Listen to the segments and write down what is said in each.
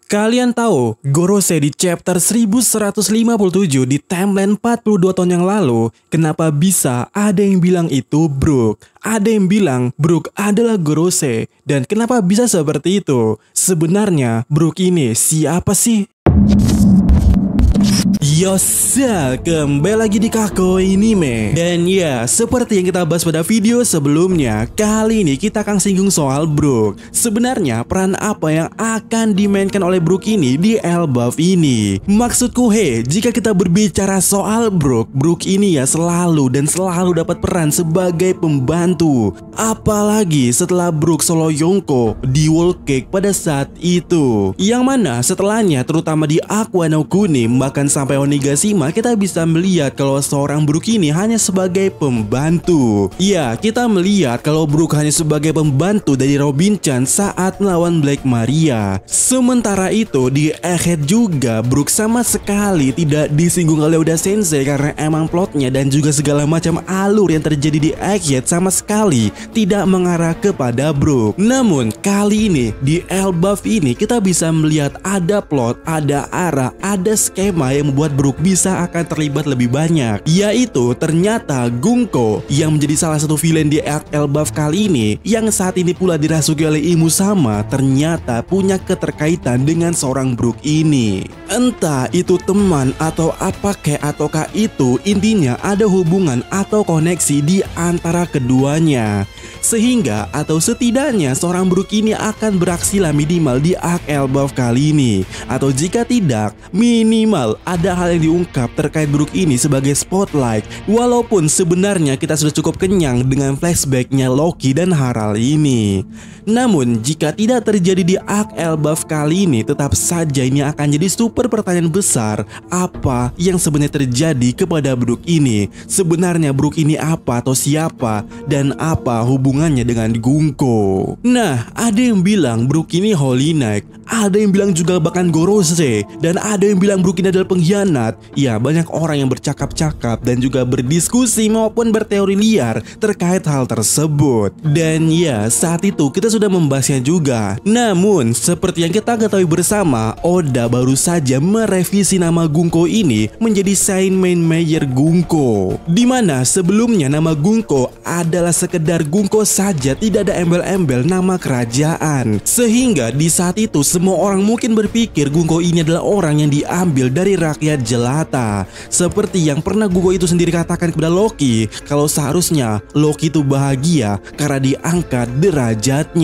Kalian tahu, Gorosei di chapter 1157 di timeline 42 tahun yang lalu, kenapa bisa ada yang bilang itu Brook? Ada yang bilang Brook adalah Gorosei, dan kenapa bisa seperti itu? Sebenarnya Brook ini siapa sih? Yosa, kembali lagi di Kakoi Anime. Dan ya, seperti yang kita bahas pada video sebelumnya, kali ini kita akan singgung soal Brook. Sebenarnya peran apa yang akan dimainkan oleh Brook ini di Elbaf ini? Maksudku jika kita berbicara soal Brook, Brook ini ya selalu dapat peran sebagai pembantu. Apalagi setelah Brook solo Yonko di Whole Cake pada saat itu. Yang mana setelahnya terutama di Aqua no Kunim bahkan sampai Onigashima kita bisa melihat kalau seorang Brook ini hanya sebagai pembantu. Ya, kita melihat kalau Brook hanya sebagai pembantu dari Robin-chan saat melawan Black Maria. Sementara itu di Egghead juga Brook sama sekali tidak disinggung oleh Oda Sensei karena emang plotnya dan juga segala macam alur yang terjadi di Egghead sama sekali tidak mengarah kepada Brook. Namun kali ini di Elbaf ini kita bisa melihat ada plot, ada arah, ada skema yang membuat Brook bisa akan terlibat lebih banyak, yaitu ternyata Gunko yang menjadi salah satu villain di Elbaf kali ini yang saat ini pula dirasuki oleh Imusama ternyata punya keterkaitan dengan seorang Brook ini. Entah itu teman atau apa ataukah itu, intinya ada hubungan atau koneksi di antara keduanya. Sehingga atau setidaknya seorang Brook ini akan beraksi lah minimal di Arc Elbaf kali ini. Atau jika tidak, minimal ada hal yang diungkap terkait Brook ini sebagai spotlight. Walaupun sebenarnya kita sudah cukup kenyang dengan flashbacknya Loki dan Harald ini. Namun jika tidak terjadi di Arc Elbaf kali ini, tetap saja ini akan jadi super pertanyaan besar. Apa yang sebenarnya terjadi kepada Brook ini? Sebenarnya Brook ini apa atau siapa? Dan apa hubungannya dengan Gunko? Nah, ada yang bilang Brook ini Holy Knight, ada yang bilang juga bahkan Gorosei, dan ada yang bilang Brook ini adalah pengkhianat. Ya, banyak orang yang bercakap-cakap dan juga berdiskusi maupun berteori liar terkait hal tersebut. Dan ya, saat itu kita sudah membahasnya juga. Namun, seperti yang kita ketahui bersama, Oda baru saja merevisi nama Gunko ini menjadi Saint Main Mayor Gunko. Dimana sebelumnya nama Gunko adalah sekedar Gunko saja, tidak ada embel-embel nama kerajaan. Sehingga di saat itu semua orang mungkin berpikir Gunko ini adalah orang yang diambil dari rakyat jelata. Seperti yang pernah Gunko itu sendiri katakan kepada Loki, kalau seharusnya Loki itu bahagia karena diangkat derajatnya.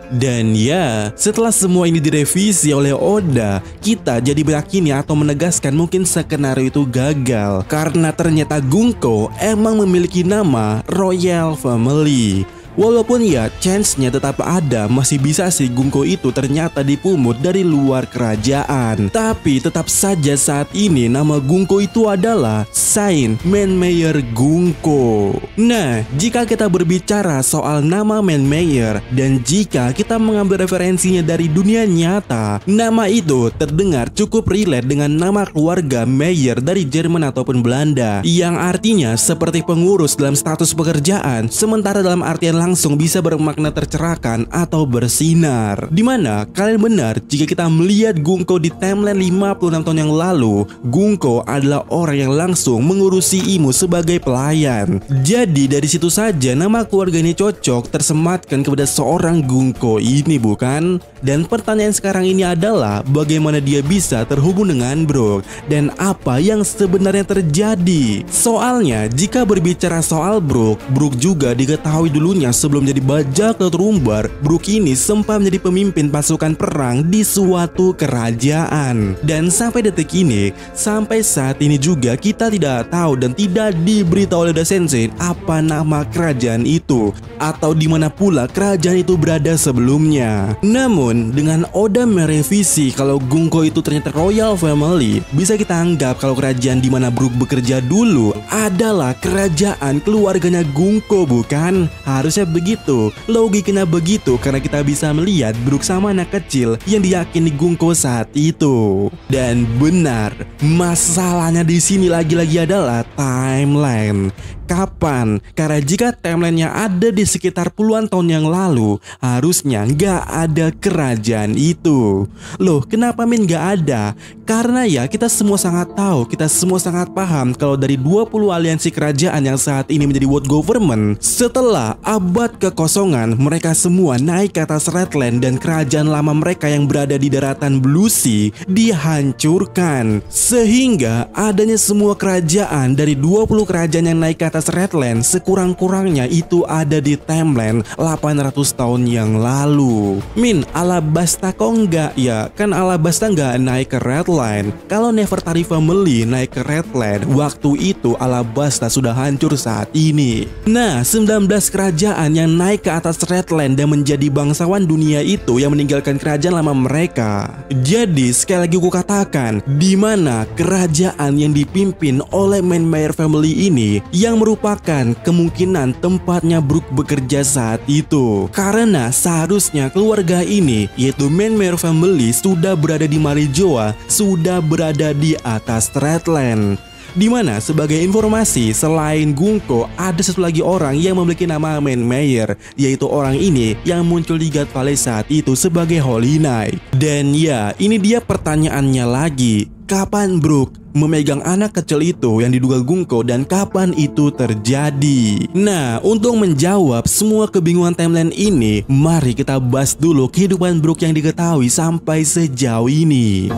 Dan ya, setelah semua ini direvisi oleh Oda, kita jadi meyakini atau menegaskan mungkin skenario itu gagal karena ternyata Gunko emang memiliki nama Royal Family. Walaupun ya chance-nya tetap ada, masih bisa sih Gunko itu ternyata dipungut dari luar kerajaan. Tapi tetap saja saat ini nama Gunko itu adalah Saint Main Mayor Gunko. Nah, jika kita berbicara soal nama Main Mayor dan jika kita mengambil referensinya dari dunia nyata, nama itu terdengar cukup relate dengan nama keluarga Mayor dari Jerman ataupun Belanda, yang artinya seperti pengurus dalam status pekerjaan, sementara dalam artian langsung bisa bermakna tercerahkan atau bersinar. Dimana kalian benar jika kita melihat Gunko di timeline 56 tahun yang lalu, Gunko adalah orang yang langsung mengurusi Imu sebagai pelayan. Jadi dari situ saja nama keluarganya cocok tersematkan kepada seorang Gunko ini, bukan? Dan pertanyaan sekarang ini adalah bagaimana dia bisa terhubung dengan Brook dan apa yang sebenarnya terjadi. Soalnya jika berbicara soal Brook juga diketahui dulunya sebelum jadi bajak laut rumbar, Brook ini sempat menjadi pemimpin pasukan perang di suatu kerajaan. Dan sampai detik ini, sampai saat ini juga kita tidak tahu dan tidak diberitahu oleh Oda Sensei apa nama kerajaan itu atau di mana pula kerajaan itu berada sebelumnya. Namun dengan Oda merevisi kalau Gunko itu ternyata Royal Family, bisa kita anggap kalau kerajaan di mana Brook bekerja dulu adalah kerajaan keluarganya Gunko, bukan? Harusnya begitu, logikanya begitu karena kita bisa melihat Brook sama anak kecil yang diyakini Gunko saat itu. Dan benar, masalahnya di sini lagi-lagi adalah timeline. kapan? Karena jika timelinenya ada di sekitar puluhan tahun yang lalu, harusnya nggak ada kerajaan itu. Loh, kenapa Min nggak ada? Karena ya kita semua sangat tahu, kita semua sangat paham kalau dari 20 aliansi kerajaan yang saat ini menjadi world government, setelah abad kekosongan, mereka semua naik ke atas Redland dan kerajaan lama mereka yang berada di daratan Blue Sea dihancurkan. Sehingga adanya semua kerajaan dari 20 kerajaan yang naik ke atas Redland sekurang-kurangnya itu ada di timeline 800 tahun yang lalu. Min, Alabasta kok enggak? Ya kan Alabasta enggak naik ke Redland. Kalau Nefertari Family naik ke Redland, waktu itu Alabasta sudah hancur saat ini. Nah, 19 kerajaan yang naik ke atas Redland dan menjadi bangsawan dunia itu yang meninggalkan kerajaan lama mereka. Jadi sekali lagi aku katakan, di mana kerajaan yang dipimpin oleh Mainmare Family ini yang merupakan kemungkinan tempatnya Brook bekerja saat itu. Karena seharusnya keluarga ini, yaitu Mainmare Family, sudah berada di Marijoa, sudah berada di atas Redland. Dimana sebagai informasi, selain Gunko, ada satu lagi orang yang memiliki nama Mainmare, yaitu orang ini yang muncul di God Valley saat itu sebagai Holy Knight. Dan ya, ini dia pertanyaannya lagi. Kapan Brook memegang anak kecil itu yang diduga Gunko dan kapan itu terjadi? Nah, untuk menjawab semua kebingungan timeline ini, mari kita bahas dulu kehidupan Brook yang diketahui sampai sejauh ini.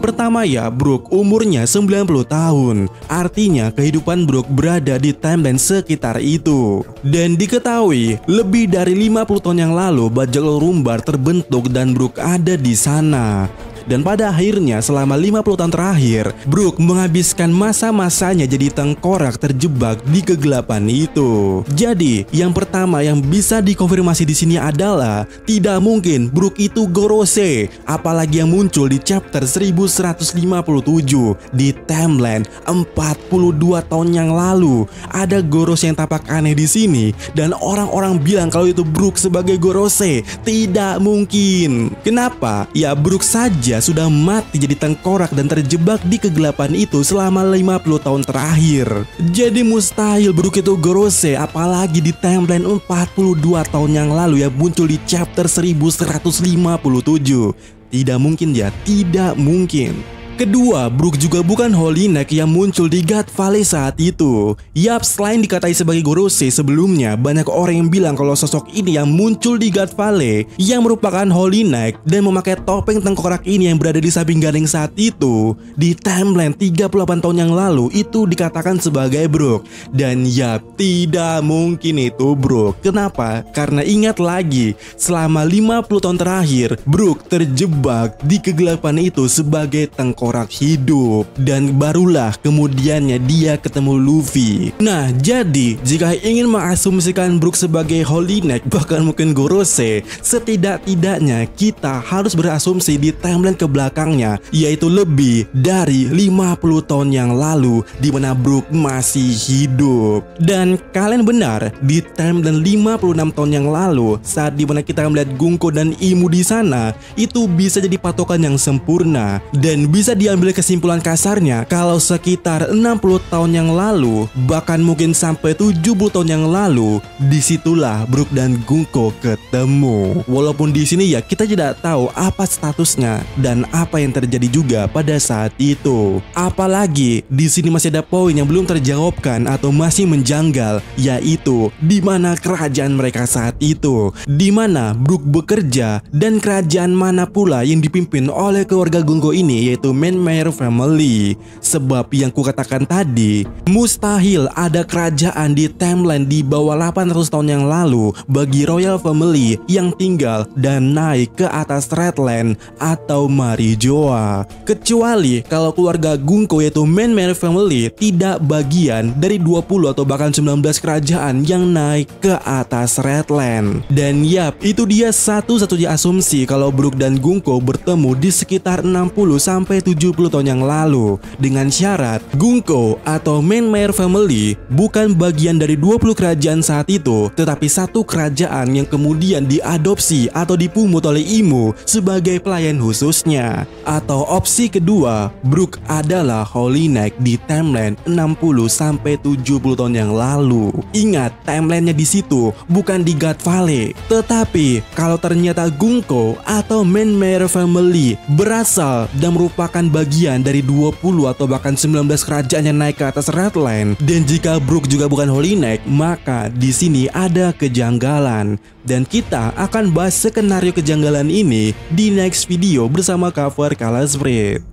Pertama ya, Brook umurnya 90 tahun. Artinya kehidupan Brook berada di timeline sekitar itu. Dan diketahui lebih dari 50 tahun yang lalu bajak Rumbar terbentuk dan Brook ada di sana. Dan pada akhirnya selama 50 tahun terakhir, Brook menghabiskan masa-masanya jadi tengkorak terjebak di kegelapan itu. Jadi, yang pertama yang bisa dikonfirmasi di sini adalah tidak mungkin Brook itu Gorose, apalagi yang muncul di chapter 1157 di timeline 42 tahun yang lalu. Ada Gorose yang tampak aneh di sini dan orang-orang bilang kalau itu Brook sebagai Gorose. Tidak mungkin. Kenapa? Ya Brook saja sudah mati jadi tengkorak dan terjebak di kegelapan itu selama 50 tahun terakhir. Jadi mustahil Brook itu Gorose, apalagi di timeline 42 tahun yang lalu yang muncul di chapter 1157. Tidak mungkin ya, tidak mungkin. Kedua, Brook juga bukan Holy Knight yang muncul di God Valley saat itu. Yap, selain dikatai sebagai Gorose sebelumnya, banyak orang yang bilang kalau sosok ini yang muncul di God Valley yang merupakan Holy Knight dan memakai topeng tengkorak ini yang berada di samping Gading saat itu di timeline 38 tahun yang lalu itu dikatakan sebagai Brook. Dan yap, tidak mungkin itu Brook. Kenapa? Karena ingat lagi, selama 50 tahun terakhir Brook terjebak di kegelapan itu sebagai tengkorak hidup, dan barulah kemudiannya dia ketemu Luffy. Nah, jadi jika ingin mengasumsikan Brook sebagai Holy Knight bahkan mungkin Gorose, setidak-tidaknya kita harus berasumsi di timeline ke belakangnya, yaitu lebih dari 50 tahun yang lalu di mana Brook masih hidup. Dan kalian benar, di timeline 56 tahun yang lalu saat dimana kita melihat Gunko dan Imu di sana, itu bisa jadi patokan yang sempurna dan bisa diambil kesimpulan kasarnya kalau sekitar 60 tahun yang lalu, bahkan mungkin sampai 70 tahun yang lalu, disitulah Brook dan Gunko ketemu. Walaupun di sini ya kita tidak tahu apa statusnya dan apa yang terjadi juga pada saat itu. Apalagi di sini masih ada poin yang belum terjawabkan atau masih menjanggal, yaitu di mana kerajaan mereka saat itu, di mana Brook bekerja dan kerajaan mana pula yang dipimpin oleh keluarga Gunko ini, yaitu Mainmare Family. Sebab yang kukatakan tadi, mustahil ada kerajaan di timeline di bawah 800 tahun yang lalu bagi Royal Family yang tinggal dan naik ke atas Redland atau Marijoa. Kecuali kalau keluarga Gunko yaitu Mainmare Family tidak bagian dari 20 atau bahkan 19 kerajaan yang naik ke atas Redland. Dan yap, itu dia satu-satunya asumsi kalau Brook dan Gunko bertemu di sekitar 60 sampai 70 tahun yang lalu dengan syarat Gungko atau Maenmyr Family bukan bagian dari 20 kerajaan saat itu, tetapi satu kerajaan yang kemudian diadopsi atau dipungut oleh Imo sebagai pelayan khususnya. Atau opsi kedua, Brook adalah Holy Knight di timeline 60-70 tahun yang lalu. Ingat, timelinenya di situ bukan di God Valley. Tetapi kalau ternyata Gungko atau Maenmyr Family berasal dan merupakan bagian dari 20 atau bahkan 19 kerajaan yang naik ke atas Red Line, dan jika Brook juga bukan Holy Knight, maka di sini ada kejanggalan. Dan kita akan bahas skenario kejanggalan ini di next video bersama cover Kala Spread.